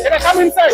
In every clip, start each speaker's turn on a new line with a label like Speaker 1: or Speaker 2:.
Speaker 1: Can I come inside?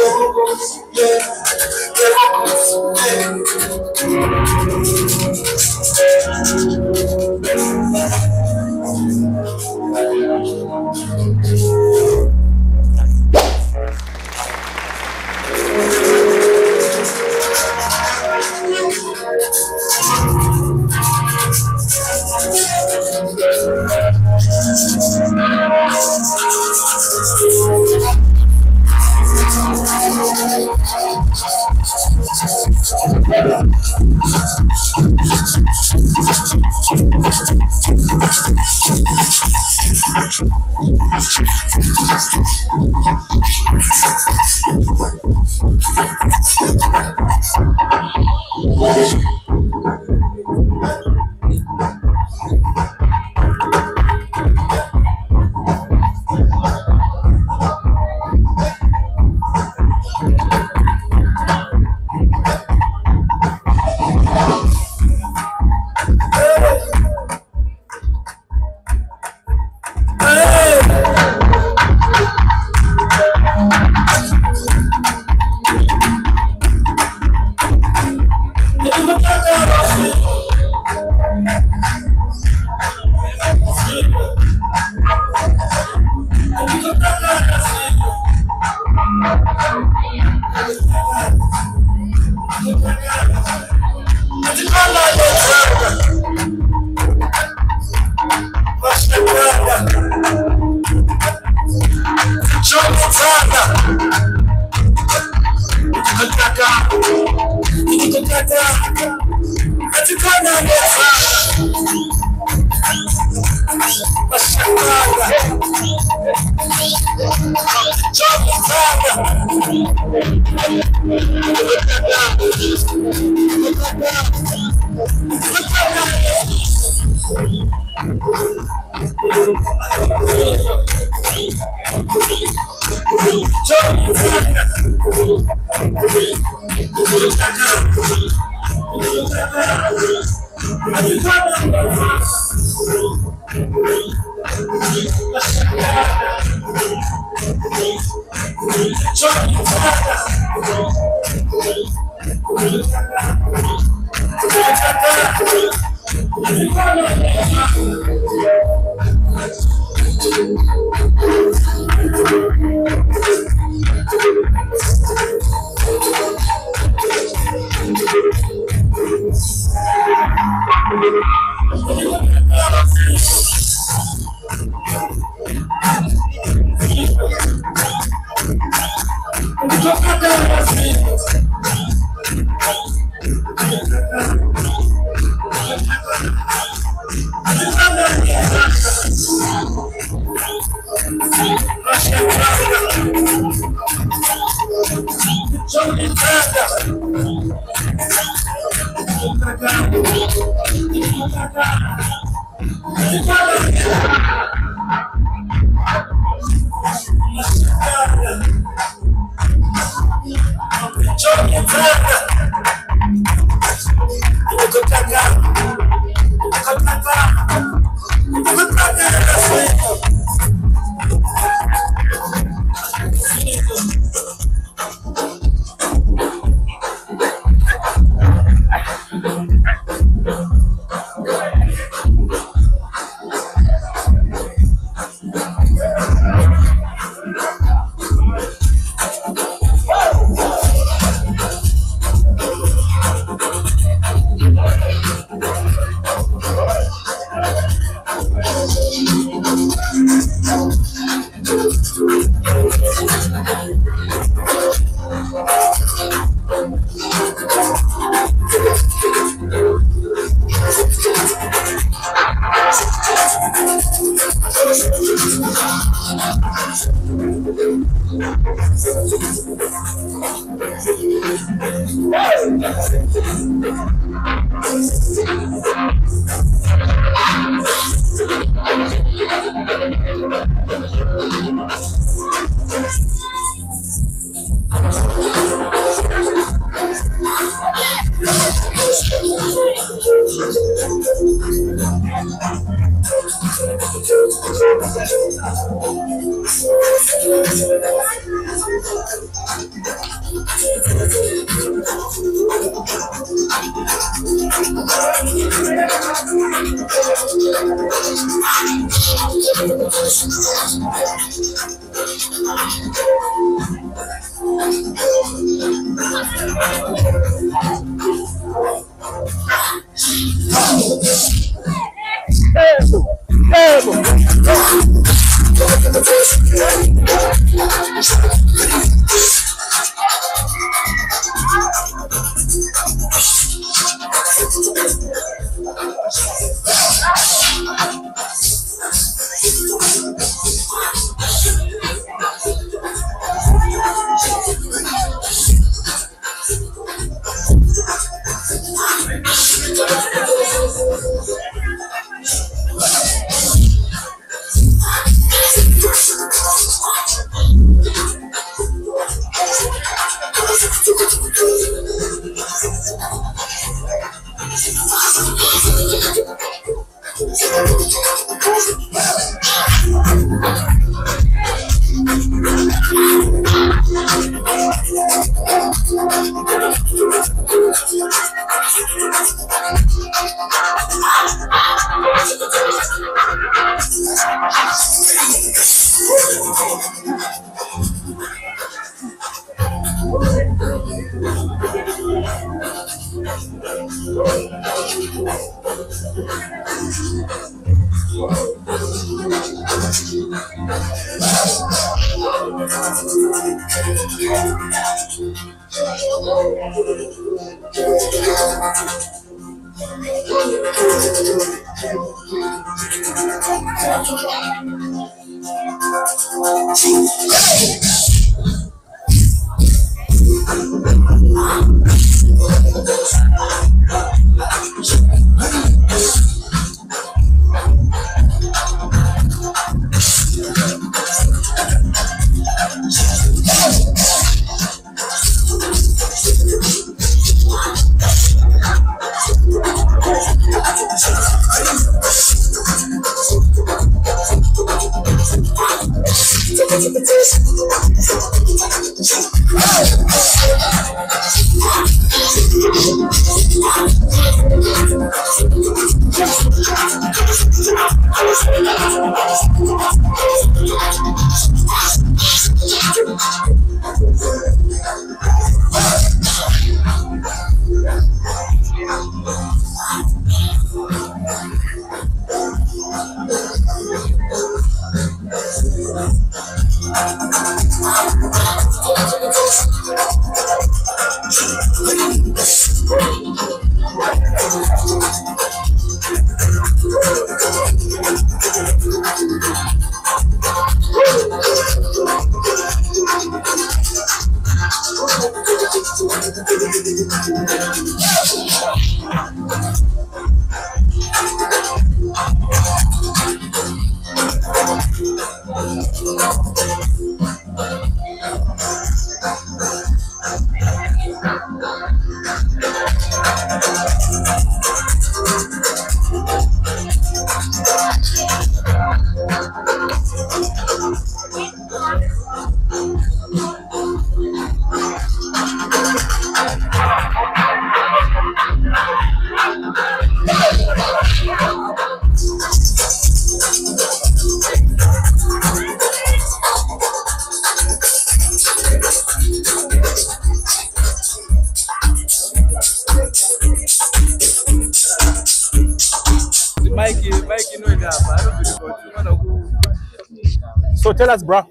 Speaker 1: So tell us, bro,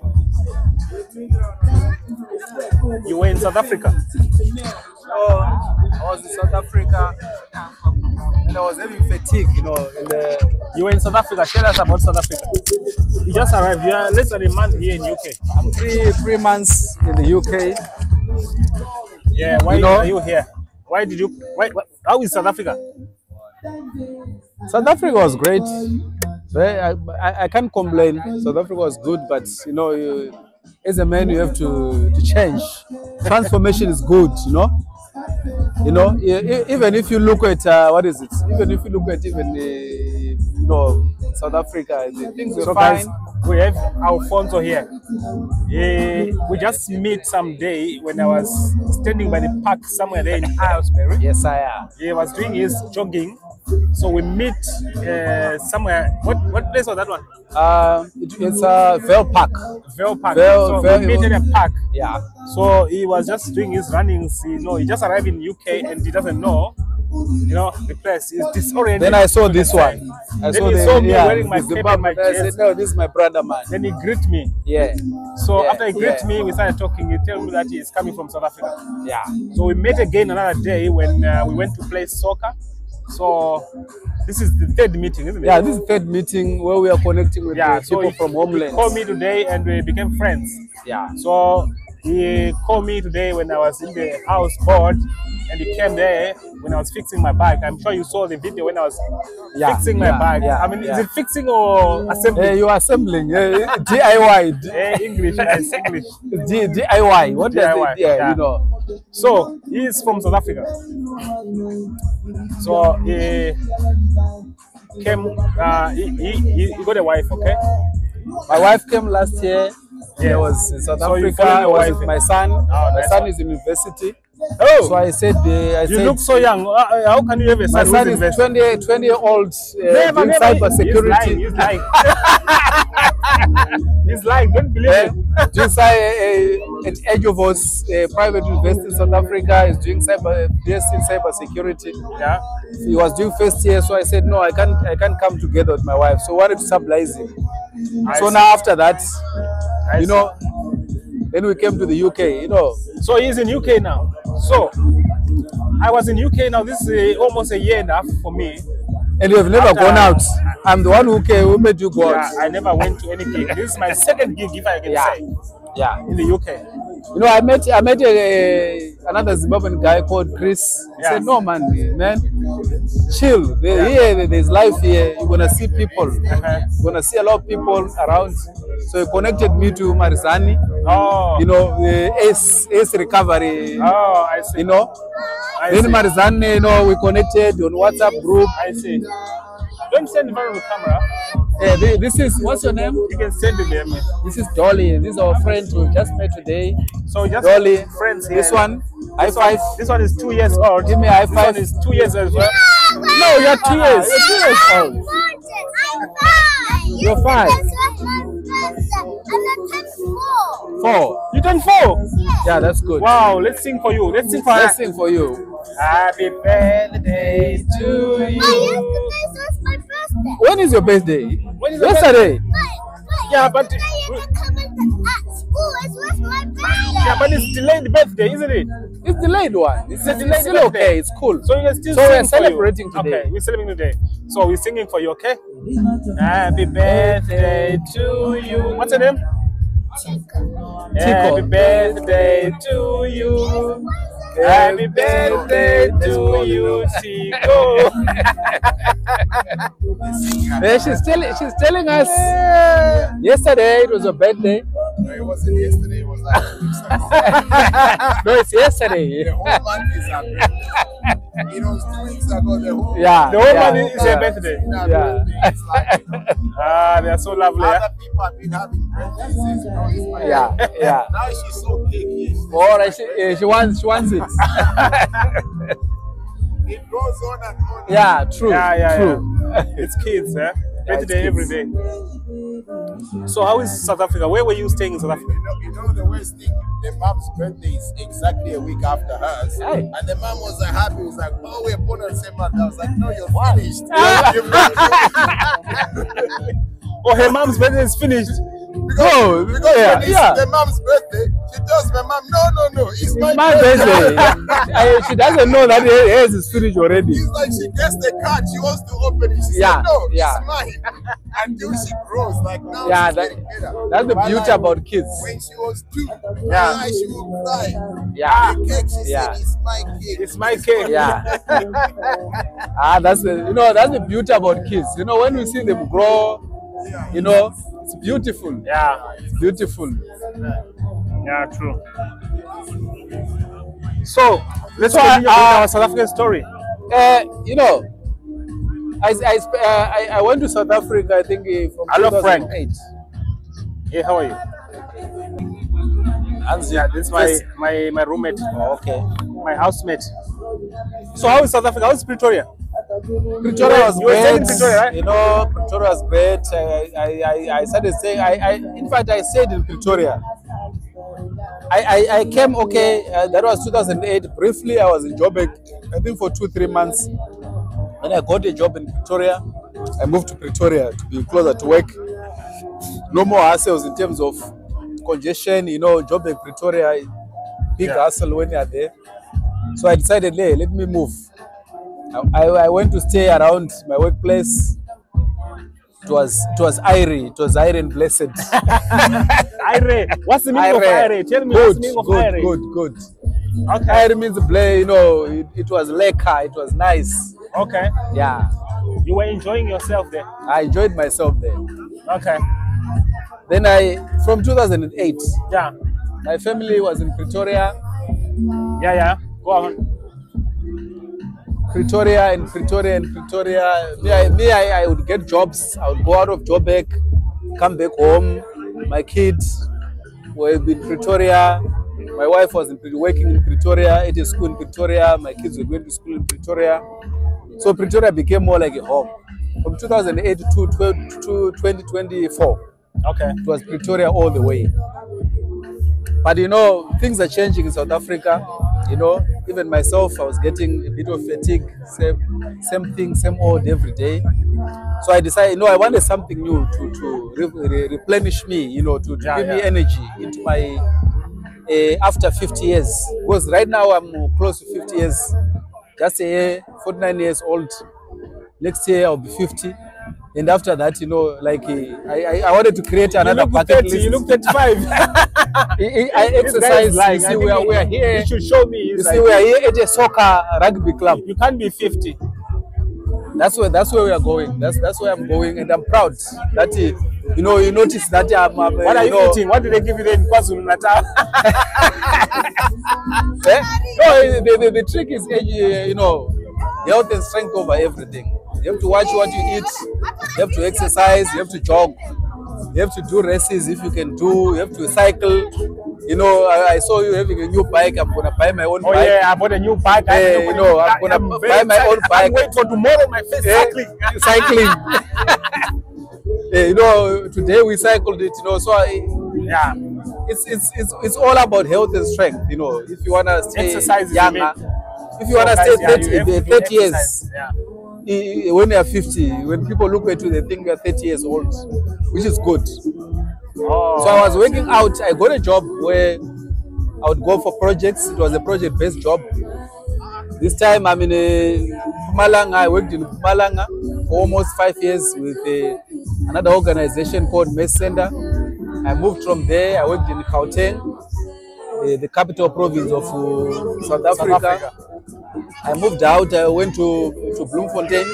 Speaker 1: you were in South Africa?
Speaker 2: Oh, I was in South Africa and I was having fatigue, you know.
Speaker 1: You were in South Africa. Tell us about South Africa. You just arrived. You are less than a month here in UK.
Speaker 2: I'm three months in the UK.
Speaker 1: Yeah, why are you here? Why did you? How is South Africa?
Speaker 2: South Africa was great. I can't complain. South Africa was good, but you know, as a man, you have to change. Transformation is good, you know. Even if you look at what is it? Even if you look at you know, South Africa, things were fine.
Speaker 1: we have Alfonso here. We just met someday when I was standing by the park somewhere there in Aylesbury.
Speaker 2: Yes, I am.
Speaker 1: He was doing his jogging. So we meet somewhere. What place was that one?
Speaker 2: It's Vale Park.
Speaker 1: Vale Park.
Speaker 2: Vale,
Speaker 1: so we met in a park.
Speaker 2: Yeah.
Speaker 1: So he was just doing his runnings. You know, he just arrived in UK and he doesn't know, you know, the place. He's disoriented.
Speaker 2: Then I saw this one.
Speaker 1: Then he saw me wearing my cape and my
Speaker 2: I said,
Speaker 1: chest.
Speaker 2: no, this is my brother, man.
Speaker 1: Then he greeted me.
Speaker 2: Yeah.
Speaker 1: So
Speaker 2: Yeah,
Speaker 1: after he greeted
Speaker 2: yeah.
Speaker 1: me, we started talking. He told me that he is coming from South Africa.
Speaker 2: Yeah.
Speaker 1: So we met again another day when we went to play soccer. So this is the third meeting, isn't it?
Speaker 2: Yeah, this is the third meeting where we are connecting with people from
Speaker 1: He
Speaker 2: homeland.
Speaker 1: called me today and we became friends.
Speaker 2: Yeah.
Speaker 1: So he called me today when I was in the house board, and he came there when I was fixing my bike. I'm sure you saw the video when I was fixing my bike. I mean, is it fixing or assembling?
Speaker 2: You are assembling. DIY.
Speaker 1: English, yes, English.
Speaker 2: DIY. What does
Speaker 1: DIY,
Speaker 2: it? Yeah, you know.
Speaker 1: So he is from South Africa. So he came. He got a wife. Okay.
Speaker 2: My wife came last year. I was in South
Speaker 1: So you
Speaker 2: Africa.
Speaker 1: followed
Speaker 2: I
Speaker 1: your
Speaker 2: was
Speaker 1: wife
Speaker 2: with my son.
Speaker 1: Oh,
Speaker 2: My
Speaker 1: nice
Speaker 2: son
Speaker 1: one.
Speaker 2: is in university.
Speaker 1: Oh,
Speaker 2: So I said,
Speaker 1: you look so young. How can you have a
Speaker 2: my
Speaker 1: son
Speaker 2: son
Speaker 1: who's
Speaker 2: is
Speaker 1: invested?
Speaker 2: 20-year-old doing cyber security.
Speaker 1: He's lying. He's lying. Don't believe him.
Speaker 2: Just at Aylesbury, a private university in South Africa, is doing BS in cyber security.
Speaker 1: Yeah.
Speaker 2: He was doing first year, so I said no, I can't come together with my wife. So I wanted to sublize him. So now after that, you know, then we came to the UK. You know.
Speaker 1: So he's in UK now. So I was in UK now. This is almost a year and a half for me.
Speaker 2: And you have never gone out. I'm the one who made you go out.
Speaker 1: I never went to any gig. This is my second gig, if I can say,
Speaker 2: Yeah.
Speaker 1: in the UK.
Speaker 2: You know, I met another Zimbabwean guy called Chris. He said, no, man, chill. There's life here. You're going to see people. You're going to see a lot of people around. So he connected me to Marizani.
Speaker 1: Oh.
Speaker 2: You know, Ace Recovery.
Speaker 1: Oh, I see.
Speaker 2: You know. Then Marizani, you know, we connected on WhatsApp group.
Speaker 1: I see. Don't send in front of the camera.
Speaker 2: This is, what's your name?
Speaker 1: You can send it there.
Speaker 2: This is Dolly. This is our friend we just met today.
Speaker 1: So just
Speaker 2: Dolly.
Speaker 1: friends here.
Speaker 2: This one, high five.
Speaker 1: This one is 2 years old.
Speaker 2: Give me a high five.
Speaker 1: This one is 2 years as well.
Speaker 2: No, you're 2 years. You're 2 years old. You're 5. Four.
Speaker 1: You turned 4.
Speaker 2: Yeah, that's good.
Speaker 1: Wow, let's sing for you. Let's sing for
Speaker 2: Let's
Speaker 1: her.
Speaker 2: sing for you.
Speaker 1: Happy birthday to you.
Speaker 2: When is your birthday?
Speaker 1: When is your
Speaker 2: Yesterday.
Speaker 1: Yeah, but it's delayed birthday, isn't it?
Speaker 2: It's delayed one. It's
Speaker 1: delayed
Speaker 2: still
Speaker 1: birthday.
Speaker 2: okay. It's cool.
Speaker 1: So you can still
Speaker 2: So
Speaker 1: sing
Speaker 2: we're
Speaker 1: for
Speaker 2: celebrating
Speaker 1: you.
Speaker 2: today.
Speaker 1: Okay, we're celebrating today. So we're singing for you, okay? Happy birthday to you. What's your name? Happy birthday to you. Happy birthday to you, Chico.
Speaker 2: She's telling us yesterday it was a birthday.
Speaker 3: No, it wasn't yesterday. It was like 2 weeks ago.
Speaker 2: No, it's yesterday.
Speaker 3: The whole month is our birthday. It was 2 weeks ago. The whole
Speaker 1: The whole month is your birthday.
Speaker 3: It's like,
Speaker 1: They are so lovely.
Speaker 3: other people have been having birthdays. It's my
Speaker 2: Yeah.
Speaker 3: Now she's so cakey.
Speaker 2: Or she wants it.
Speaker 3: It goes on and on.
Speaker 2: Yeah, true. True.
Speaker 1: It's kids, eh?
Speaker 2: Yeah, it's
Speaker 1: Birthday every day. So how is South Africa? Where were you staying in South Africa?
Speaker 3: You know the worst thing? The mom's birthday is exactly a week after hers.
Speaker 2: Hey.
Speaker 3: And the mom was happy. It was like, oh, we're born on the same month. I was like, no, you're finished.
Speaker 1: Oh, her mom's birthday is finished.
Speaker 3: Because when it's the mom's birthday, she tells my mom, no, it's my
Speaker 2: birthday. She doesn't know that hers is finished already.
Speaker 3: It's like she gets the card, she wants to open it. She said, no, it's mine. Until she grows, like now she's getting better.
Speaker 2: That's the beauty about kids.
Speaker 3: When she was 2, she would cry.
Speaker 2: Yeah.
Speaker 3: The cake, she said, it's my cake.
Speaker 1: It's my cake.
Speaker 2: Yeah. That's the beauty about kids. You know, when we see them grow, you know, it's beautiful.
Speaker 1: Yeah.
Speaker 2: It's beautiful.
Speaker 1: Yeah, true. So let's continue with our South African story.
Speaker 2: You know, I went to South Africa, I think, from
Speaker 1: I love
Speaker 2: 2008.
Speaker 1: Hey, how are you? Yeah, this is my roommate.
Speaker 2: Oh, okay.
Speaker 1: My housemate. So how is South Africa? How is Pretoria?
Speaker 2: Pretoria was
Speaker 1: great.
Speaker 2: In Pretoria, right? You know, Pretoria was great. I started saying, in fact, I stayed in Pretoria. I came, okay, that was 2008. Briefly, I was in Joburg, I think for 2-3 months. Then I got a job in Pretoria. I moved to Pretoria to be closer to work. No more hassles in terms of congestion, you know, Joburg, Pretoria, big hassle when you are there. So I decided, hey, let me move. I went to stay around my workplace. It was airy. It was airy and blessed.
Speaker 1: Airy. What's the meaning of airy? Tell me what's the meaning of airy.
Speaker 2: Good.
Speaker 1: Okay.
Speaker 2: Airy means you know, it was lekker. It was nice.
Speaker 1: Okay.
Speaker 2: Yeah.
Speaker 1: You were enjoying yourself there.
Speaker 2: I enjoyed myself there.
Speaker 1: Okay.
Speaker 2: Then from 2008.
Speaker 1: Yeah.
Speaker 2: My family was in Pretoria.
Speaker 1: Yeah. Go on.
Speaker 2: Pretoria. I would get jobs. I would go out of Joburg, come back home. My kids were in Pretoria. My wife was working in Pretoria, at a school in Pretoria. My kids were going to school in Pretoria. So Pretoria became more like a home. From 2008 to 2024,
Speaker 1: okay,
Speaker 2: it was Pretoria all the way. But you know, things are changing in South Africa. You know, even myself, I was getting a bit of fatigue, same thing, same old every day. So I decided, I wanted something new to replenish me, you know, to give me energy into my, after 50 years. Because right now I'm close to 50 years, just a year, 49 years old. Next year I'll be 50. And after that, you know, like I wanted to create another bucket list.
Speaker 1: You look 35.
Speaker 2: I exercise. You see, we are here.
Speaker 1: You should show me.
Speaker 2: You see, we are here at a soccer rugby club.
Speaker 1: You can't be 50.
Speaker 2: That's where we are going. That's where I'm going, and I'm proud that you know, you notice that I'm.
Speaker 1: What are you eating? What did they give you in KwaZulu-Natal?
Speaker 2: No, the trick is, you know, health and strength over everything. You have to watch what you eat. You have to exercise. You have to jog. You have to do races if you can do. You have to cycle. You know, I saw you having a new bike. I'm gonna buy my own bike.
Speaker 1: Oh yeah, I bought a new bike.
Speaker 2: You know, I'm gonna buy my own bike.
Speaker 1: I'm waiting for tomorrow. My face
Speaker 2: cycling. You know, today we cycled it. You know, so
Speaker 1: yeah,
Speaker 2: it's all about health and strength. You know, if you wanna stay younger, if you wanna stay 30 years.
Speaker 1: Yeah.
Speaker 2: When you are 50, when people look at you, they think you are 30 years old, which is good.
Speaker 1: Oh.
Speaker 2: So I was working out. I got a job where I would go for projects. It was a project-based job. This time I'm in Mpumalanga. I worked in Mpumalanga for almost 5 years with another organization called Mess Center. I moved from there. I worked in Gauteng, the capital province of South Africa. I moved out. I went to Bloemfontein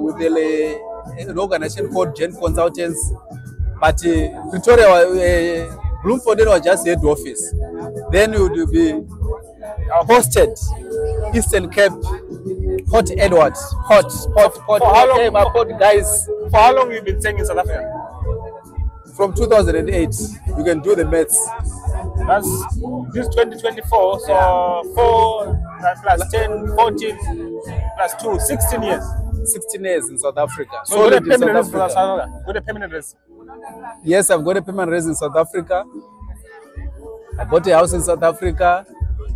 Speaker 2: with an organization called Gen Consultants. But Pretoria, Bloemfontein was just head office. Then you would be hosted Eastern Cape, Port Edward, Port. Port guys.
Speaker 1: For how long have you been staying in South Africa?
Speaker 2: From 2008. You can do the maths.
Speaker 1: That's this 2024, so 4 plus 10, 14 plus 2, 16 years.
Speaker 2: 16 years in South Africa.
Speaker 1: So you got a permanent residence in South Africa? Got a permanent residence?
Speaker 2: Yes, I've got a permanent residence in South Africa. I bought a house in South Africa.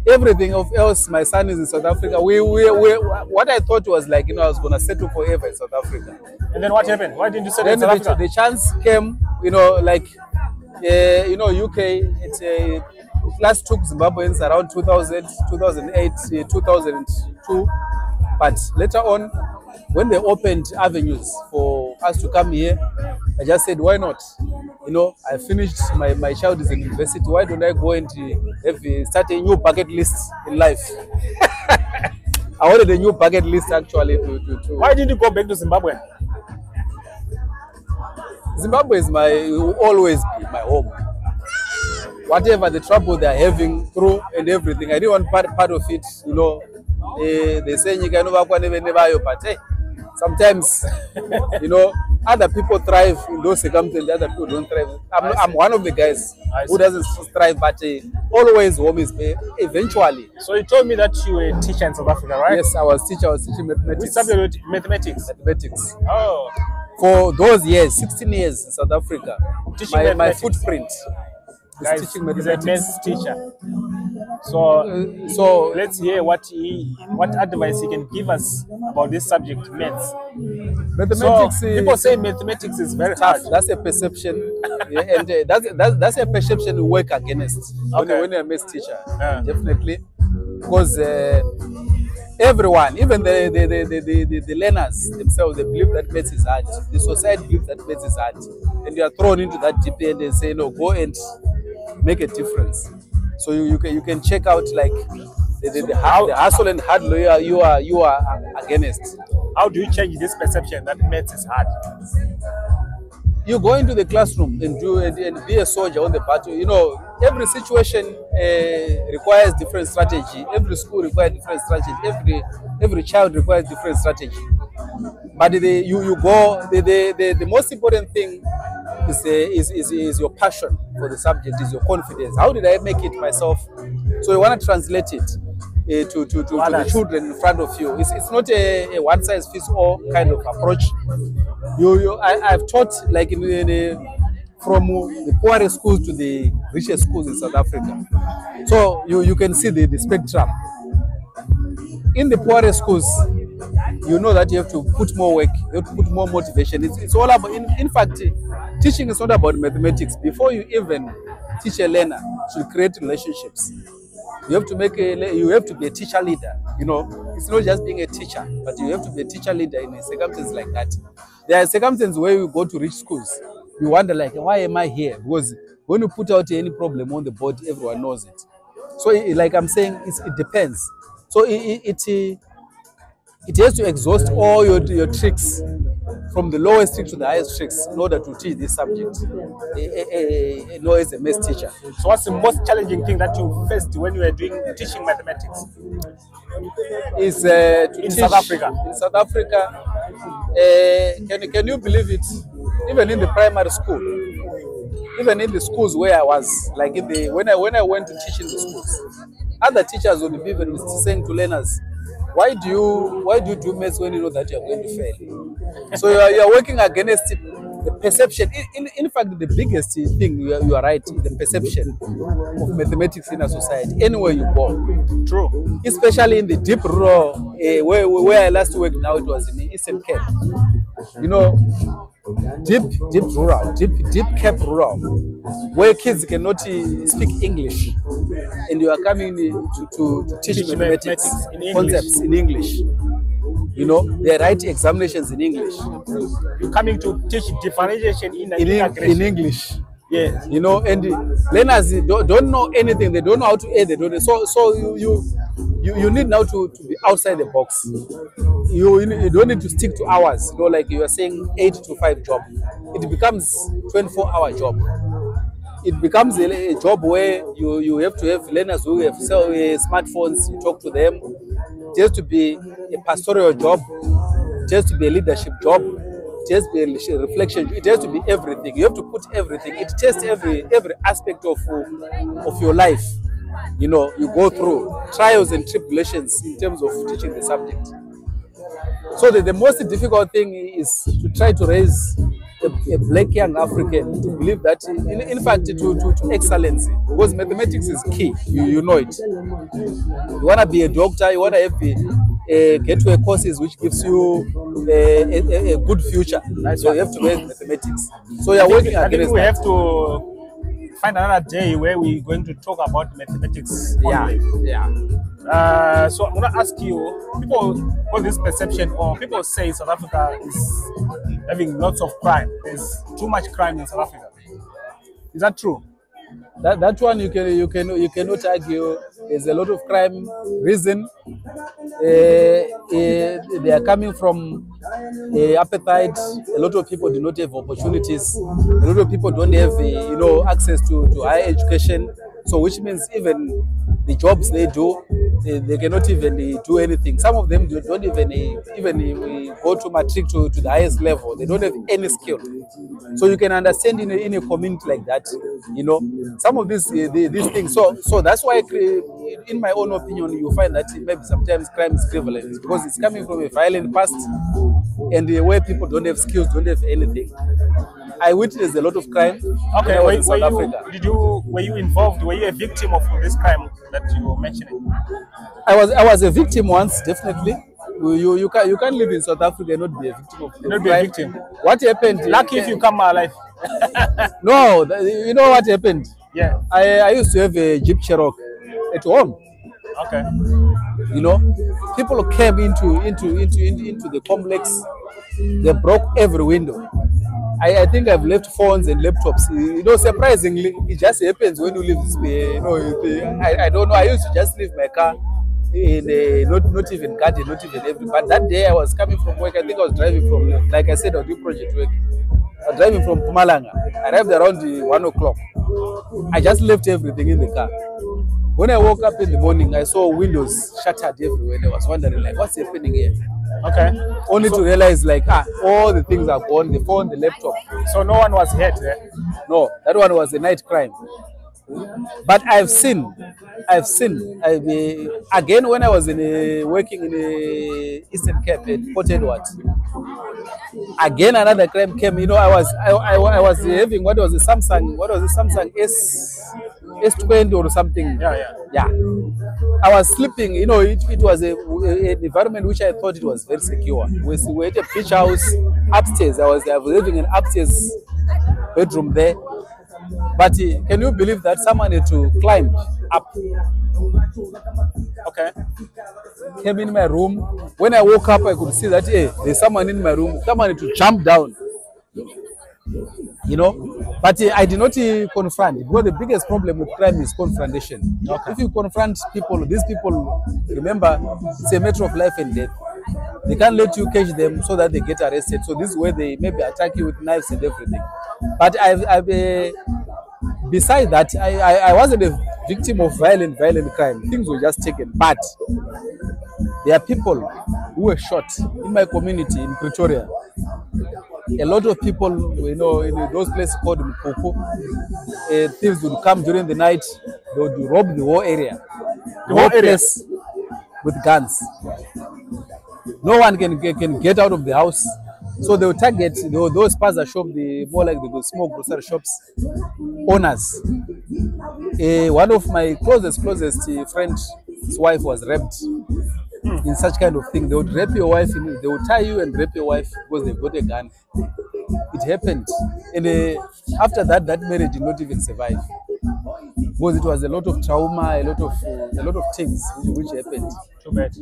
Speaker 2: Everything else, my son is in South Africa. What I thought was like, you know, I was gonna settle forever in South Africa.
Speaker 1: And then what happened? Why didn't you settle in South Africa?
Speaker 2: The chance came, you know, like, you know, UK, it last took Zimbabweans around 2000, 2008, 2002. But later on, when they opened avenues for us to come here, I just said, why not? You know, I finished, my child is in university. Why don't I go and start a new bucket list in life? I wanted a new bucket list actually.
Speaker 1: Why did you go back to Zimbabwe?
Speaker 2: Zimbabwe will always be my home. Whatever the trouble they're having through and everything, I didn't want part of it, you know. They say you can but hey, Sometimes, you know, other people thrive in those circumstances, other people don't thrive. I'm one of the guys who doesn't thrive, but always home is eventually.
Speaker 1: So you told me that you were a teacher in South Africa, right?
Speaker 2: Yes, I was teaching mathematics.
Speaker 1: Which subject? Mathematics.
Speaker 2: Mathematics.
Speaker 1: Oh.
Speaker 2: For those years, 16 years in South Africa, my footprint is teaching mathematics.
Speaker 1: He's a maths teacher. So let's hear what advice he can give us about this subject, maths.
Speaker 2: Mathematics.
Speaker 1: So, people say mathematics is very
Speaker 2: tough.
Speaker 1: hard.
Speaker 2: That's a perception, and that's a perception we work against when you're a maths teacher. Definitely, because everyone, even the learners themselves, they believe that maths is hard. The society believes that maths is hard, and you are thrown into that deep end and say, no, go and make a difference. So you can check out like the hustle and hard lawyer you are against.
Speaker 1: How do you change this perception that maths is hard?
Speaker 2: You go into the classroom and be a soldier on the battle. You know, every situation requires different strategy. Every school requires different strategy. Every child requires different strategy. But the most important thing is your passion for the subject, is your confidence. How did I make it myself? So you want to translate it to the children in front of you. It's not a one size fits all kind of approach. I've taught like from the poorest schools to the richest schools in South Africa. So you can see the spectrum. In the poorest schools, you know that you have to put more work, you have to put more motivation. It's all about, in fact, teaching is not about mathematics. Before you even teach a learner, you should create relationships. You have to be a teacher leader. You know, it's not just being a teacher, but you have to be a teacher leader in a circumstance like that. There are circumstances where you go to rich schools, you wonder like, why am I here? Because when you put out any problem on the board, everyone knows it. So, like I'm saying, it depends. So it has to exhaust all your tricks, from the lowest trick to the highest tricks, in order to teach this subject. As a maths teacher.
Speaker 1: So what's the most challenging thing that you faced when you were teaching mathematics?
Speaker 2: Is
Speaker 1: in South Africa.
Speaker 2: In South Africa, can you believe it? Even in the primary school, even in the schools where I was, like when I went to teach in the schools, other teachers would be even saying to learners, why do you do maths when you know that you are going to fail? So you are working against the perception. In fact, the biggest thing, you are right, the perception of mathematics in a society, anywhere you go.
Speaker 1: True.
Speaker 2: Especially in the deep rural, where I last worked, now it was in Eastern Cape. You know, deep rural, deep Cape rural, where kids cannot speak English, and you are coming to teach mathematics concepts in English. You know, they write examinations in English.
Speaker 1: You're coming to teach differentiation
Speaker 2: in English.
Speaker 1: Yes.
Speaker 2: You know, and learners don't know anything. They don't know how to add. They don't know. So you need now to be outside the box. You don't need to stick to hours. You know, like you are saying 8 to 5 job. It becomes 24-hour job. It becomes a job where you have to have learners who have smartphones. You talk to them. It has to be a pastoral job. It has to be a leadership job. It has to be a reflection. It has to be everything. You have to put everything. It tests every aspect of your life. You know, you go through trials and tribulations in terms of teaching the subject. So the most difficult thing is to try to raise a black young African to believe that, in fact, to excellence, because mathematics is key. You know it. You want to be a doctor, you want to have get to a courses which gives you a good future. So you have to learn mathematics. So you are working against. I think
Speaker 1: we have to find another day where we're going to talk about mathematics.
Speaker 2: Yeah.
Speaker 1: So I'm going to ask you, people got this perception, or people say South Africa is having lots of crime. There's too much crime in South Africa. Is that true?
Speaker 2: That one you cannot argue. There's a lot of crime. Reason they are coming from appetite. A lot of people do not have opportunities. A lot of people don't have access to higher education. So which means even the jobs they do, they cannot even do anything. Some of them don't even go to matric to the highest level. They don't have any skill. So you can understand in a community like that, you know, some of these things. So that's why, in my own opinion, you find that maybe sometimes crime is prevalent because it's coming from a violent past and where people don't have skills, don't have anything. I witnessed a lot of crime.
Speaker 1: Okay, in South Africa. Were you involved? Were you a victim of this crime that you were mentioning?
Speaker 2: I was a victim once, definitely. You can't live in South Africa and not be a victim of crime.
Speaker 1: Not be a victim.
Speaker 2: What happened?
Speaker 1: Lucky if you come alive.
Speaker 2: No, you know what happened?
Speaker 1: Yeah.
Speaker 2: I used to have a Jeep Cherokee at home.
Speaker 1: Okay.
Speaker 2: You know, people came into the complex. They broke every window. I think I've left phones and laptops. You know, surprisingly, it just happens when you leave this way. You know, I don't know. I used to just leave my car in not even guarded, not even every. But that day I was coming from work. I think I was driving from, like I said, I do project work. I was driving from Mpumalanga. I arrived around 1 o'clock. I just left everything in the car. When I woke up in the morning, I saw windows shattered everywhere. I was wondering, like, what's happening here?
Speaker 1: Okay.
Speaker 2: Only to realize, like, all the things are gone, the phone, the laptop.
Speaker 1: So no one was hurt there?
Speaker 2: No, that one was a night crime. But I've seen, again, when I was working in Eastern Cape at Port Edward, again another crime came. You know, I was having what was a Samsung S20 or something. Yeah. I was sleeping. You know, it was an environment which I thought it was very secure. We were at a beach house upstairs. I was living in upstairs bedroom there. But can you believe that someone had to climb up?
Speaker 1: Okay.
Speaker 2: Came in my room. When I woke up, I could see that, hey, there's someone in my room. Someone had to jump down. You know, but I did not confront, because the biggest problem with crime is confrontation. Okay. If you confront people, these people, remember, it's a matter of life and death. They can't let you catch them so that they get arrested. So this is where they maybe attack you with knives and everything. But besides that, I wasn't a victim of violent crime. Things were just taken. But there are people who were shot in my community in Pretoria. A lot of people, you know, in those places called Mpuku, thieves would come during the night. They would rob the whole area. The whole place with guns. No one can get out of the house. So they will target those spaza shops, more like the small grocery shops owners. One of my closest friend's wife was raped in such kind of thing. They would rape your wife, they would tie you and rape your wife because they've got a gun. It happened. And after that marriage did not even survive. Because it was a lot of trauma, a lot of things which happened.
Speaker 1: Too bad.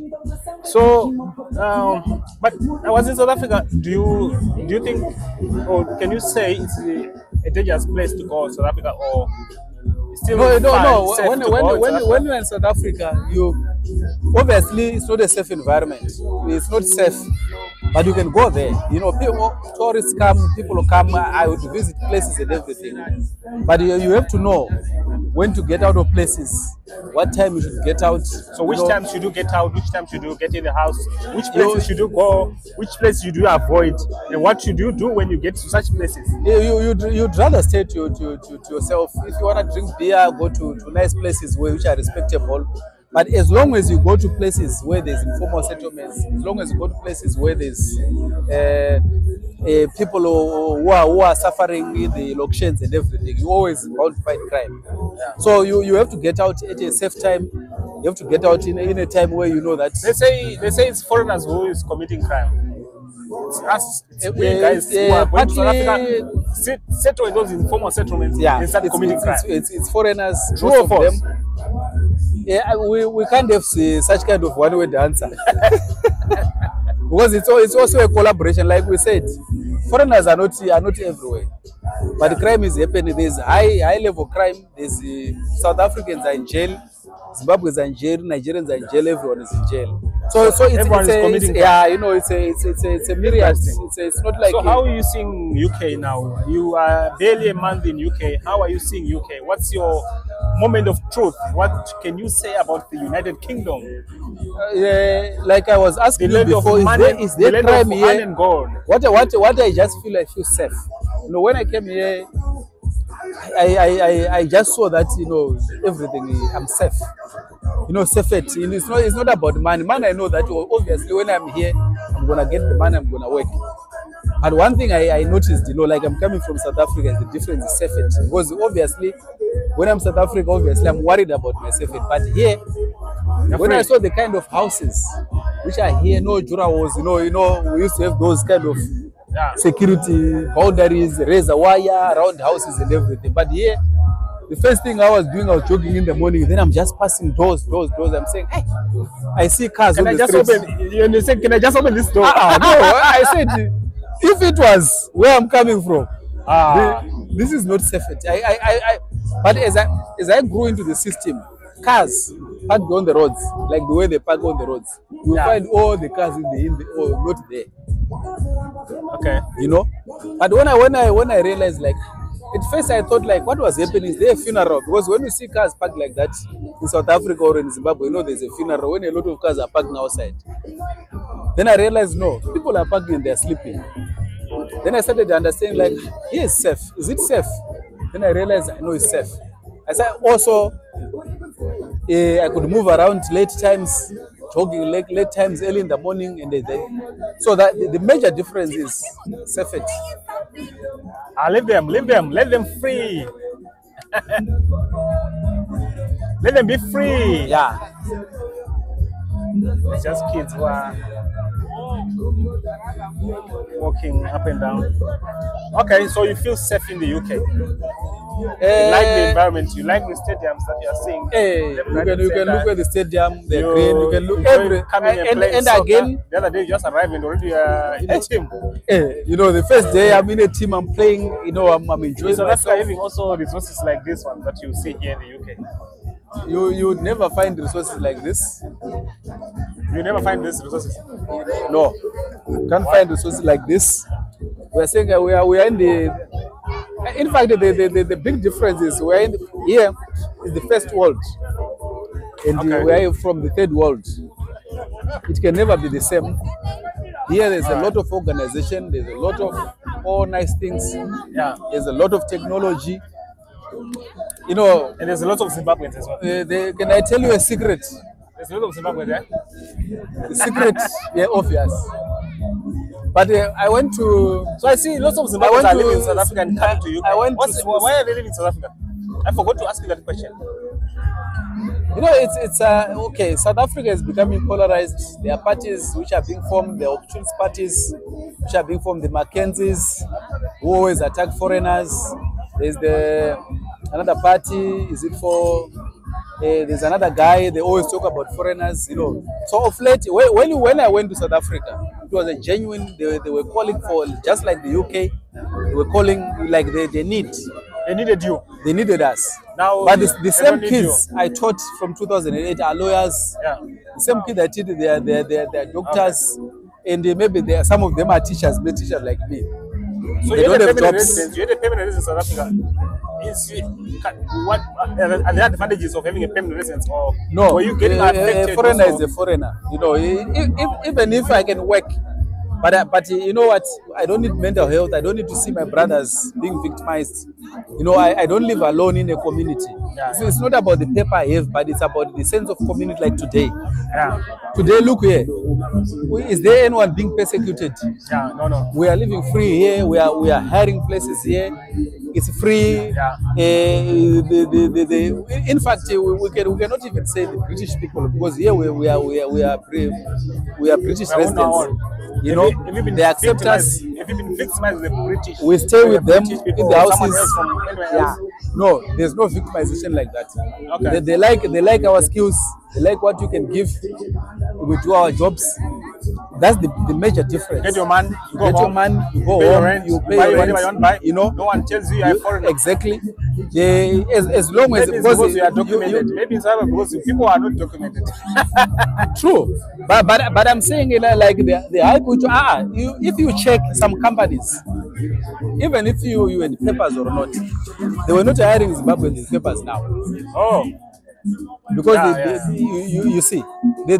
Speaker 1: So, but I was in South Africa. Do you think, or can you say it's a dangerous place to go, South Africa, or still
Speaker 2: no. When you're in South Africa, obviously it's not a safe environment. It's not safe, but you can go there. You know, tourists come, people come. I would visit places and everything, but you have to know when to get out of places, what time you should get out.
Speaker 1: So which time should you get out? Which time should you get in the house? Which places should you go? Which place should you avoid? And what should you do when you get to such places?
Speaker 2: You'd rather stay to yourself. If you want to drink beer, go to nice places which are respectable. But as long as you go to places where there's informal settlements, as long as you go to places where there's people who are suffering in the locations and everything, you always want to fight crime. Yeah. So you have to get out at a safe time. You have to get out in a time where you know that.
Speaker 1: They say it's foreigners who is committing crime. It's us, we guys who are going to South Africa, settle in those informal settlements and start committing crime.
Speaker 2: It's foreigners.
Speaker 1: True or false?
Speaker 2: Yeah, we can't have such kind of one-way answer. Because it's also a collaboration, like we said. Foreigners are not everywhere, but the crime is happening. There's high level crime. There's South Africans are in jail, Zimbabweans are in jail, Nigerians are in jail. Everyone is in jail. So it's committing. Yeah, you know, it's a myriad. It's not like.
Speaker 1: So how are you seeing UK now? You are barely a month in UK. How are you seeing UK? What's your moment of truth, what can you say about the United Kingdom?
Speaker 2: Like I was asking you before, is there crime here?
Speaker 1: And gold.
Speaker 2: What I just feel, I feel safe. You know, when I came here, I just saw that, you know, everything, I'm safe. You know, safety. It's not about money. Money, I know that obviously when I'm here, I'm gonna get the money, I'm gonna work. But one thing I noticed, you know, like I'm coming from South Africa, the difference is safety. Because obviously, when I'm South Africa, obviously I'm worried about my safety. But here, when I saw the kind of houses which are here, no Jura was, you know, we used to have those kind of security boundaries, razor wire around houses and everything. But here, the first thing I was doing, I was jogging in the morning. Then I'm just passing doors. I'm saying, hey, I see cars on the streets.
Speaker 1: You said, can I just open this door?
Speaker 2: No, I said, if it was where I'm coming from, this is not safety. But as I grew into the system, cars parked on the roads, like the way they park on the roads, you find all the cars in the not there.
Speaker 1: Okay.
Speaker 2: You know, but when I realized, like, at first I thought, like, what was happening? Is there a funeral? Because when you see cars parked like that in South Africa or in Zimbabwe, you know there's a funeral when a lot of cars are parked outside. Then I realized, no, people are parking and they're sleeping. Then I started understanding, like, here is safe. Is it safe? Then I realized, I know it's safe. I said also, I could move around late times, jogging late times, early in the morning, and so that the major difference is safety.
Speaker 1: Leave them, let them free. Let them be free.
Speaker 2: Yeah.
Speaker 1: It's just kids who are walking up and down. Okay, so you feel safe in the UK. You like the environment, you like the stadiums that you are seeing.
Speaker 2: You can look at the stadium, the green, you can look everything. And again,
Speaker 1: the other day you just arrived and already in a team.
Speaker 2: You know, the first day I'm in a team, I'm playing, you know, I'm enjoying
Speaker 1: so
Speaker 2: myself.
Speaker 1: That's having also resources like this one that you see here in the UK.
Speaker 2: You would never find resources like this.
Speaker 1: You never find these resources?
Speaker 2: No, you can't find resources like this. We're saying we are in the. In fact, the big difference is here is the first world, and we are from the third world. It can never be the same. Here there's a lot of organization. There's a lot of all nice things.
Speaker 1: Yeah.
Speaker 2: There's a lot of technology. You know,
Speaker 1: and there's a lot of Zimbabweans as well.
Speaker 2: Can I tell you a secret?
Speaker 1: There's a lot of Zimbabweans there.
Speaker 2: The secret, yeah, obvious. But I went to.
Speaker 1: So I see lots of Zimbabweans are living in South Africa and coming to UK. Why are they living in South Africa? I forgot to ask you that question.
Speaker 2: You know, it's okay. South Africa is becoming polarized. There are parties which are being formed. The opportunist parties which are being formed. The Mackenzies who always attack foreigners. There's another party. Is it for? There's another guy. They always talk about foreigners. You know. So of late, when I went to South Africa, it was a genuine. They were calling for, just like the UK. They were calling like they need.
Speaker 1: They needed you.
Speaker 2: They needed us.
Speaker 1: Now,
Speaker 2: but the same kids I taught from 2008 are lawyers.
Speaker 1: Yeah.
Speaker 2: The same kids I teach, they're doctors, and maybe some of them are teachers, like me.
Speaker 1: So you had a permanent residence. You had a permanent residence in South Africa. What are the advantages of having a permanent residence? Or
Speaker 2: no,
Speaker 1: were you getting affected?
Speaker 2: A foreigner is a foreigner. You know, even if I can work. But you know what? I don't need mental health. I don't need to see my brothers being victimized. You know, I don't live alone in a community.
Speaker 1: Yeah.
Speaker 2: So it's not about the paper I have, but it's about the sense of community. Like today.
Speaker 1: Yeah.
Speaker 2: Today, look here. Is there anyone being persecuted?
Speaker 1: Yeah, no.
Speaker 2: We are living free here. We are hiring places here. It's free.
Speaker 1: Yeah.
Speaker 2: In fact, we cannot even say the British people, because here we are British residents. You know, they accept us.
Speaker 1: If you've been victimized with the British,
Speaker 2: we stay with them in the houses.
Speaker 1: Yeah.
Speaker 2: No, there's no victimization like that.
Speaker 1: Okay.
Speaker 2: They like our skills. They like what you can give. We do our jobs. That's the major difference.
Speaker 1: Get your man, you go home,
Speaker 2: you go
Speaker 1: pay
Speaker 2: home,
Speaker 1: rent,
Speaker 2: you pay your rent,
Speaker 1: you want to buy.
Speaker 2: You know,
Speaker 1: no one tells you you're foreign.
Speaker 2: Exactly. As long as
Speaker 1: because you are documented. Maybe it's because people are not documented.
Speaker 2: True, but I'm saying like the high culture. If you check some companies, even if you had papers or not, they were not hiring Zimbabweans with papers now.
Speaker 1: Oh.
Speaker 2: Because you see, the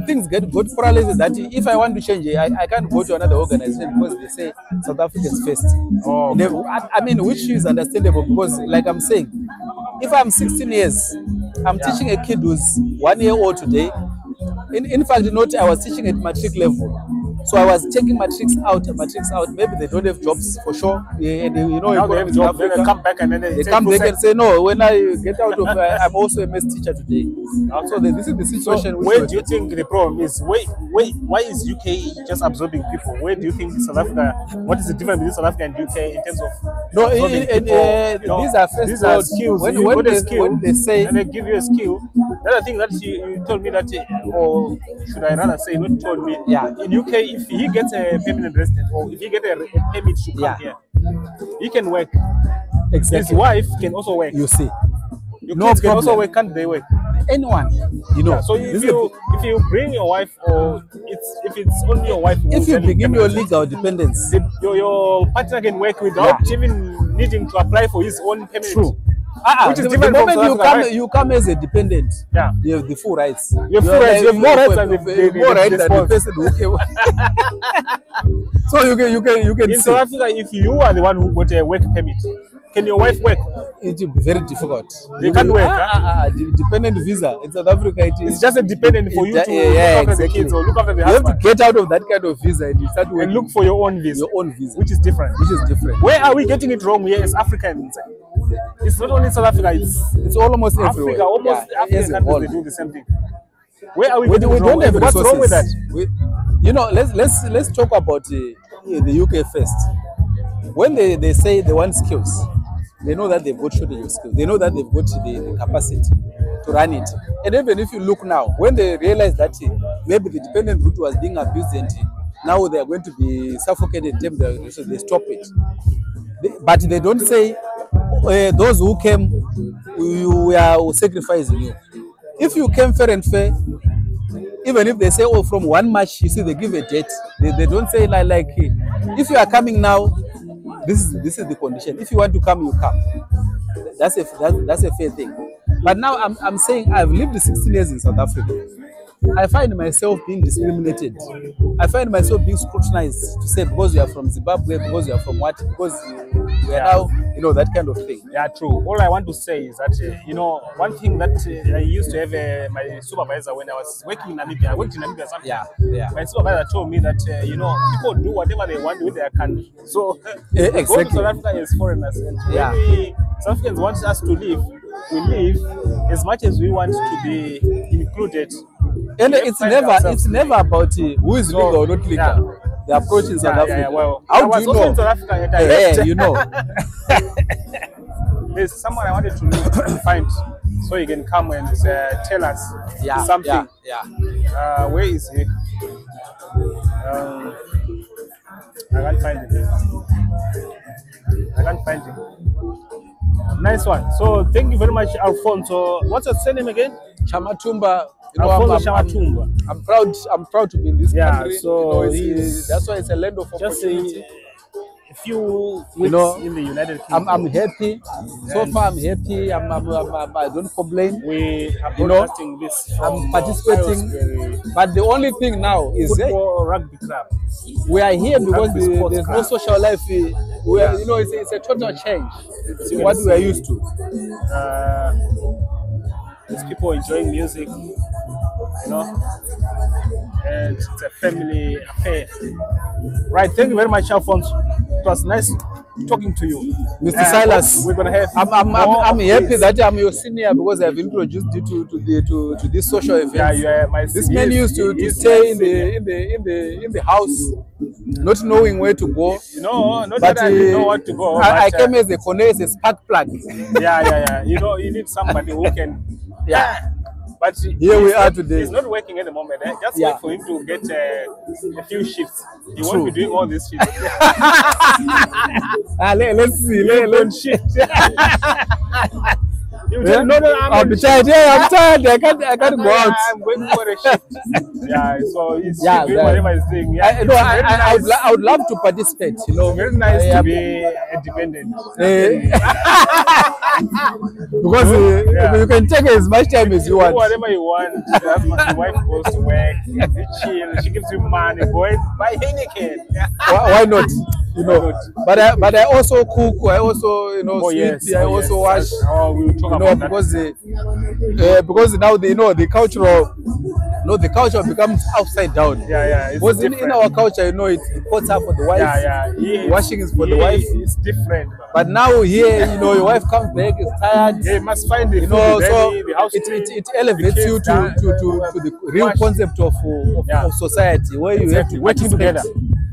Speaker 2: things got paralyzed that if I want to change it, I can't go to another organization because they say South Africans first.
Speaker 1: Oh.
Speaker 2: I mean, which is understandable because, like I'm saying, if I'm 16 years, I'm teaching a kid who's 1 year old today. In fact, I was teaching at matric level. So I was taking matrics out. Maybe they don't have jobs for sure.
Speaker 1: Now they have jobs. Then they come back and then they
Speaker 2: come back and say, no, when I get out of, I'm also a maths teacher today. So this is the situation.
Speaker 1: So where do you think the problem is? Why is UK just absorbing people? Where do you think South Africa? What is the difference between South Africa and UK in terms of?
Speaker 2: No, these are first
Speaker 1: skills.
Speaker 2: When they say
Speaker 1: and they give you a skill. The other thing that you told me that, or should I rather say, not told me.
Speaker 2: Yeah.
Speaker 1: In UK, if he gets a permanent resident or if he gets a permit to come here, he can work.
Speaker 2: Exactly.
Speaker 1: His wife can also work.
Speaker 2: You see,
Speaker 1: your kids can also work. Can't they work?
Speaker 2: Anyone,
Speaker 1: So if you bring your wife, or if it's only your wife,
Speaker 2: if you begin your legal dependence,
Speaker 1: your partner can work without even needing to apply for his own permit.
Speaker 2: True.
Speaker 1: Which is
Speaker 2: the
Speaker 1: different
Speaker 2: moment
Speaker 1: from South Africa,
Speaker 2: you come as a dependent, you have the full rights.
Speaker 1: You have more rights than the
Speaker 2: person who came. So you can
Speaker 1: in South Africa, if you are the one who got a work permit, can your wife work?
Speaker 2: It will be very difficult.
Speaker 1: They can't work.
Speaker 2: Dependent visa in South Africa,
Speaker 1: it's just a dependent for you to look after the kids or look after the husband.
Speaker 2: You have to get out of that kind of visa and you start working.
Speaker 1: And look for your own visa. Which is different. Where are we getting it wrong here as Africans? It's not only South Africa, it's
Speaker 2: almost
Speaker 1: Africa,
Speaker 2: everywhere.
Speaker 1: Almost African countries, they do the same thing. Where are we
Speaker 2: getting it wrong? What's wrong with that? Let's talk about the UK first. When they say they want skills, they know that they've got shortage of skills. They know that they've got the capacity to run it. And even if you look now, when they realize that maybe the dependent route was being abused and now they are going to be suffocated, so they stop it. But they don't say, those who came, we are sacrificing you. If you came fair and fair, even if they say, oh, from 1 March, you see, they give a date. They don't say like, if you are coming now, this is the condition. If you want to come, you come. That's a fair thing. But now I'm saying I've lived 16 years in South Africa. I find myself being discriminated. I find myself being scrutinized to say because you are from Zimbabwe, because you are from what, because you are now, that kind of thing.
Speaker 1: Yeah, true. All I want to say is that, one thing that I used to have my supervisor when I was working in Namibia. I worked in Namibia sometimes.
Speaker 2: Yeah.
Speaker 1: My supervisor told me that, people do whatever they want with their country. So,
Speaker 2: exactly.
Speaker 1: Go to South Africa as foreigners. And when South Africans want us to live, we live as much as we want to be included.
Speaker 2: And it's never about who is legal or not legal. Yeah. The approach in South Africa.
Speaker 1: I was also in South Africa. There's someone I wanted to find so he can come and tell us something. Where is he? I can't find him. Nice one. So thank you very much, Alfonso. What's your surname again?
Speaker 2: Chamatumba. I'm proud to be in this country.
Speaker 1: So
Speaker 2: that's why it's a land of opportunity.
Speaker 1: A few weeks in the United Kingdom.
Speaker 2: I'm happy. So far, I'm happy. I don't complain.
Speaker 1: We are broadcasting this from
Speaker 2: I'm participating.
Speaker 1: Aylesbury.
Speaker 2: But the only thing now is
Speaker 1: football rugby club.
Speaker 2: We are here because there's no social life. It's a total change. It's what we are used to.
Speaker 1: There's people enjoying music, and it's a family affair. Right, thank you very much, Alfonso. It was nice talking to you,
Speaker 2: Mr. Silas.
Speaker 1: We're gonna have.
Speaker 2: I'm happy that I'm your senior because I've introduced you to this social event.
Speaker 1: Yeah, you are my.
Speaker 2: This man used to stay in the house, not knowing where to go.
Speaker 1: Not that I didn't know what to go.
Speaker 2: I came as a spark plug.
Speaker 1: Yeah. You need somebody who can.
Speaker 2: Yeah.
Speaker 1: But
Speaker 2: here we are today.
Speaker 1: He's not working at the moment. Just wait for him to get a few shifts. He won't be doing all these shifts.
Speaker 2: Let's see.
Speaker 1: Let's shift. You tell no,
Speaker 2: I'm tired. Yeah, I'm tired. I can't go out.
Speaker 1: I'm going for a shift. Yeah, so he's doing whatever he's doing. Yeah,
Speaker 2: I would love to participate. You know,
Speaker 1: it's very nice to be independent.
Speaker 2: Because you can take as much time as you want.
Speaker 1: Do whatever you want. My wife goes to work. You chill. She gives you money. Boy, buy Heineken.
Speaker 2: Why not? You know, but I also cook. I also sweep. I also wash.
Speaker 1: We'll talk about
Speaker 2: that. Because now the culture becomes upside down.
Speaker 1: Yeah.
Speaker 2: Because in our culture, it's pots are for the wife.
Speaker 1: Yeah.
Speaker 2: Washing is for the wife.
Speaker 1: It's different.
Speaker 2: But now here, your wife comes back, is tired.
Speaker 1: Yeah, you must find the
Speaker 2: so it elevates you to the real concept of society, where you have to
Speaker 1: working together.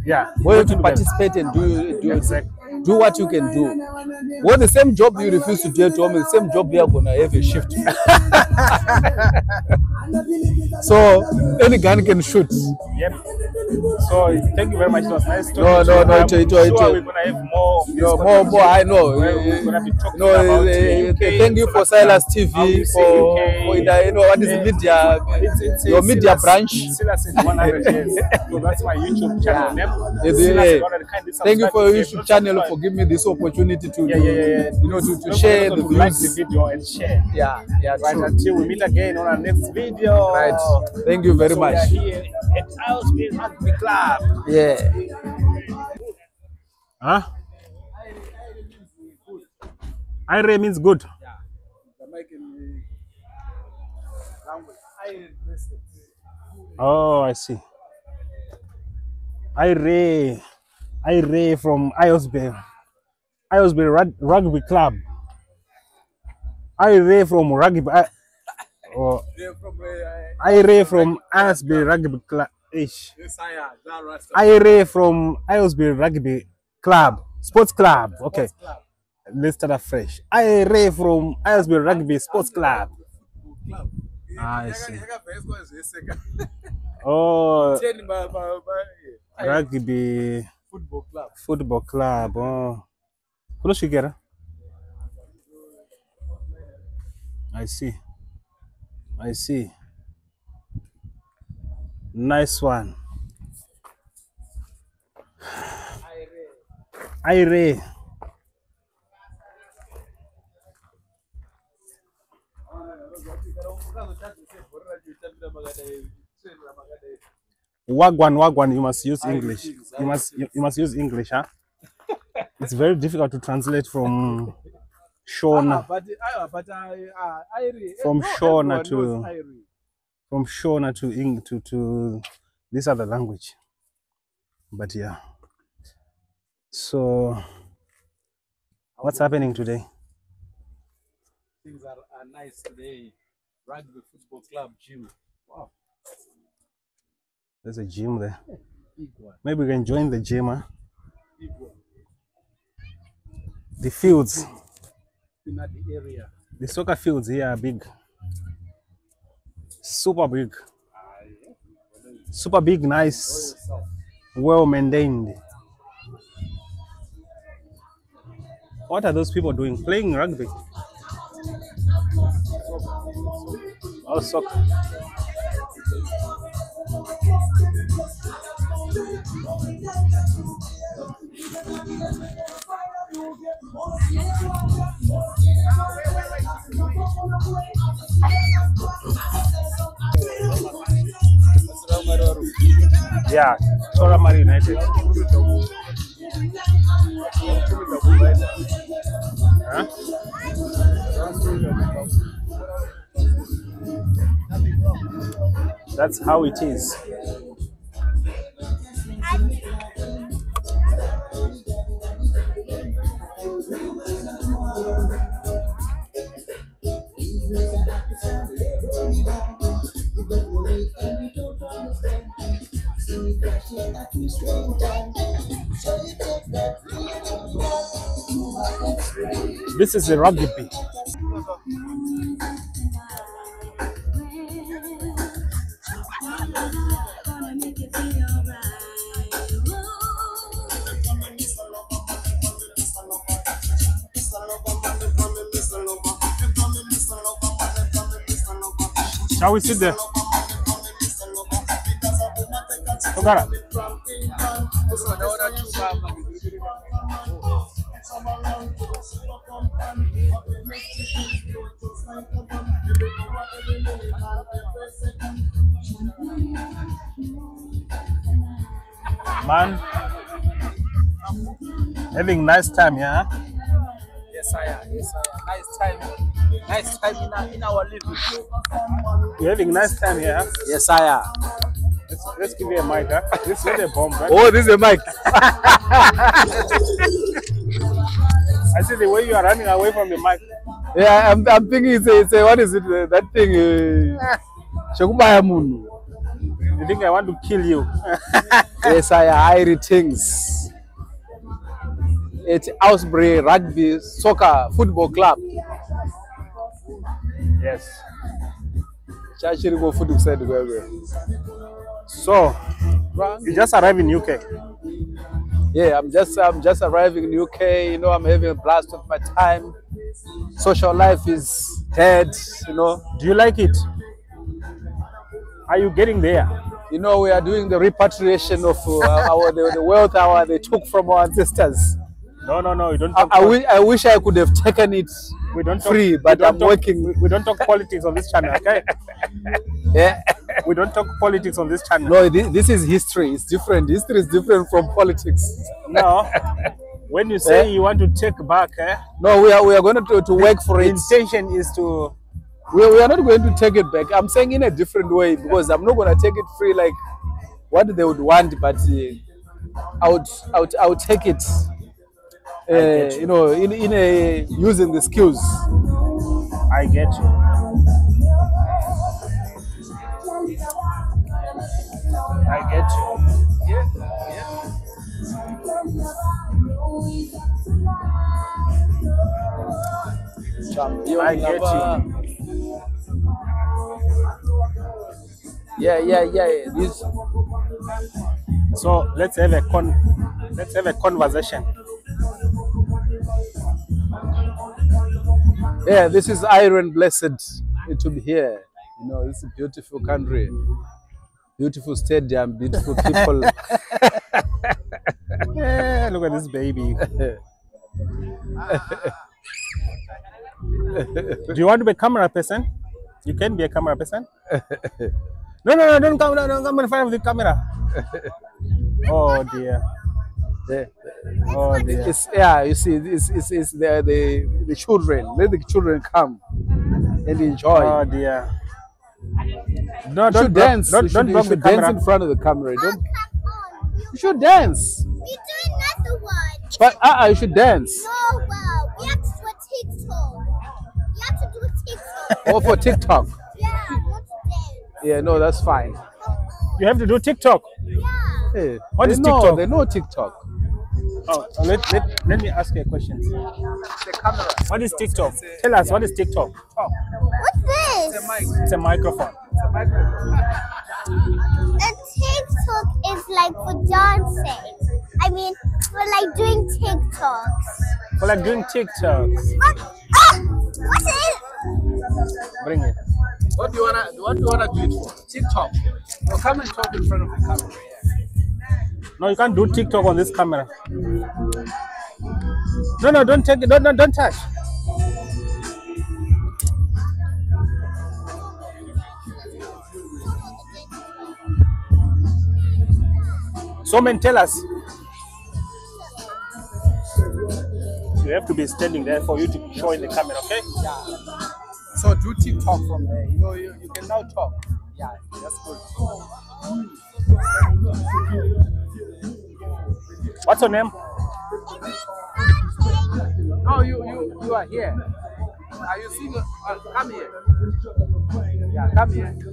Speaker 1: Yeah,
Speaker 2: where you have to participate and do what you can do. Well, the same job you refuse to do at home, the same job we are gonna have a shift. So any gun can shoot.
Speaker 1: Yep. So thank you very much. It was nice talking
Speaker 2: to you.
Speaker 1: We're gonna have more.
Speaker 2: I know.
Speaker 1: We're gonna be talking about
Speaker 2: thank you for Silas TV for what is media?
Speaker 1: It's
Speaker 2: your media branch.
Speaker 1: Silas in 100 years. So that's my YouTube channel.
Speaker 2: Thank you for your YouTube channel for giving me this opportunity to to share the views.
Speaker 1: Like the video and share.
Speaker 2: Yeah.
Speaker 1: Right, until we meet again on our next video.
Speaker 2: Right. Thank you very much.
Speaker 1: We are here at Aylesbury Rugby Club.
Speaker 2: Yeah.
Speaker 1: Huh? Ire means good.
Speaker 2: Yeah. Jamaican language.
Speaker 1: Oh, I see. Ire from Aylesbury Rugby Club. Ire from rugby. Ire from Aylesbury Rugby Club. Ire from Aylesbury Rugby Club. Sports Club. Okay. Let's start afresh. Ire from Aylesbury Rugby Sports Club. I see. Oh, rugby football club. Oh, I see. Nice one. Ire. Wagwan, you must use English. You must use English, huh? It's very difficult to translate from Shona. From Shona to this other language. But yeah. So what's happening today?
Speaker 2: Things are nice today. Rugby Football Club gym. Wow.
Speaker 1: There's a gym there.
Speaker 2: Big one.
Speaker 1: Maybe we can join the gym, huh?
Speaker 2: Big one.
Speaker 1: The fields.
Speaker 2: In the area.
Speaker 1: The soccer fields here are big. Super big. Super big, nice, well maintained. What are those people doing? Playing rugby? Oh, soccer. Yeah, Soramari United. Huh? That's how it is. This is a rugby. Shall we sit there? Togara. Man, having nice time, yeah?
Speaker 2: Yes, I am. Yes, I am. Nice time. Nice time in our living.
Speaker 1: You're having nice time here?
Speaker 2: Yes, I am.
Speaker 1: Let's give you a mic, huh? This is a bomb, right?
Speaker 2: Oh, this is a mic.
Speaker 1: I see the way you are running away from the mic.
Speaker 2: Yeah, I'm thinking it's a what is it? That thing. Shakubaya Munu.
Speaker 1: You think I want to kill you?
Speaker 2: Yes, I read things. It's Aylesbury Rugby Soccer Football Club.
Speaker 1: Yes. So, you just arrived in UK?
Speaker 2: Yeah, I'm just arriving in UK. You know, I'm having a blast with my time. Social life is dead. You know.
Speaker 1: Do you like it? Are you getting there?
Speaker 2: You know, we are doing the repatriation of the wealth they took from our ancestors.
Speaker 1: No, you don't talk
Speaker 2: I wish I could have taken it free, but I'm working.
Speaker 1: We don't talk politics on this channel, okay?
Speaker 2: Yeah.
Speaker 1: We don't talk politics on this channel.
Speaker 2: No, this is history. It's different. History is different from politics.
Speaker 1: No. When you say you want to take back,
Speaker 2: no, we are going to work for it.
Speaker 1: The intention is to...
Speaker 2: We are not going to take it back. I'm saying in a different way, because I'm not going to take it free like what they would want, but I would take it. You know, in a using the skills.
Speaker 1: I get you. I get you.
Speaker 2: Yeah.
Speaker 1: I get you.
Speaker 2: Yeah. This.
Speaker 1: So let's have a conversation.
Speaker 2: Yeah, this is iron blessed to be here. You know, it's a beautiful country, beautiful stadium, beautiful people.
Speaker 1: Yeah, look at this baby. Do you want to be a camera person? You can be a camera person. No, don't come in front of the camera. Oh dear.
Speaker 2: Yeah.
Speaker 1: Oh dear.
Speaker 2: You see, it's the children. Let the children come and enjoy.
Speaker 1: Oh dear. No,
Speaker 2: don't dance.
Speaker 1: Don't block the camera.
Speaker 2: Dance in front of the camera. You should dance.
Speaker 4: We're doing another one.
Speaker 2: But you should dance.
Speaker 4: No, we have to do a TikTok. We have to do a TikTok.
Speaker 2: Oh, for TikTok.
Speaker 4: Yeah, I want to dance.
Speaker 2: Yeah, no, that's fine.
Speaker 1: You have to do TikTok.
Speaker 4: Yeah.
Speaker 2: Hey,
Speaker 1: what is TikTok?
Speaker 2: They know TikTok.
Speaker 1: Oh, let me ask you a question.
Speaker 2: The camera.
Speaker 1: What is TikTok? Tell us, what is TikTok?
Speaker 4: What's this?
Speaker 1: It's a microphone.
Speaker 4: A TikTok is like for dancing. I mean, for like doing TikToks.
Speaker 1: For like doing TikToks.
Speaker 4: What's it?
Speaker 1: Bring it.
Speaker 2: What do you wanna do it for? TikTok. No, come and talk in front of the camera. Yeah.
Speaker 1: No, you can't do TikTok on this camera. No, don't take it. Don't touch. So, man, tell us. You have to be standing there for you to show in the camera, okay?
Speaker 2: Yeah. So do TikTok from there. You know, you can now talk. Yeah, that's good.
Speaker 1: What's your name?
Speaker 2: Oh, you are here. Are you seeing? Come here. Yeah, come here.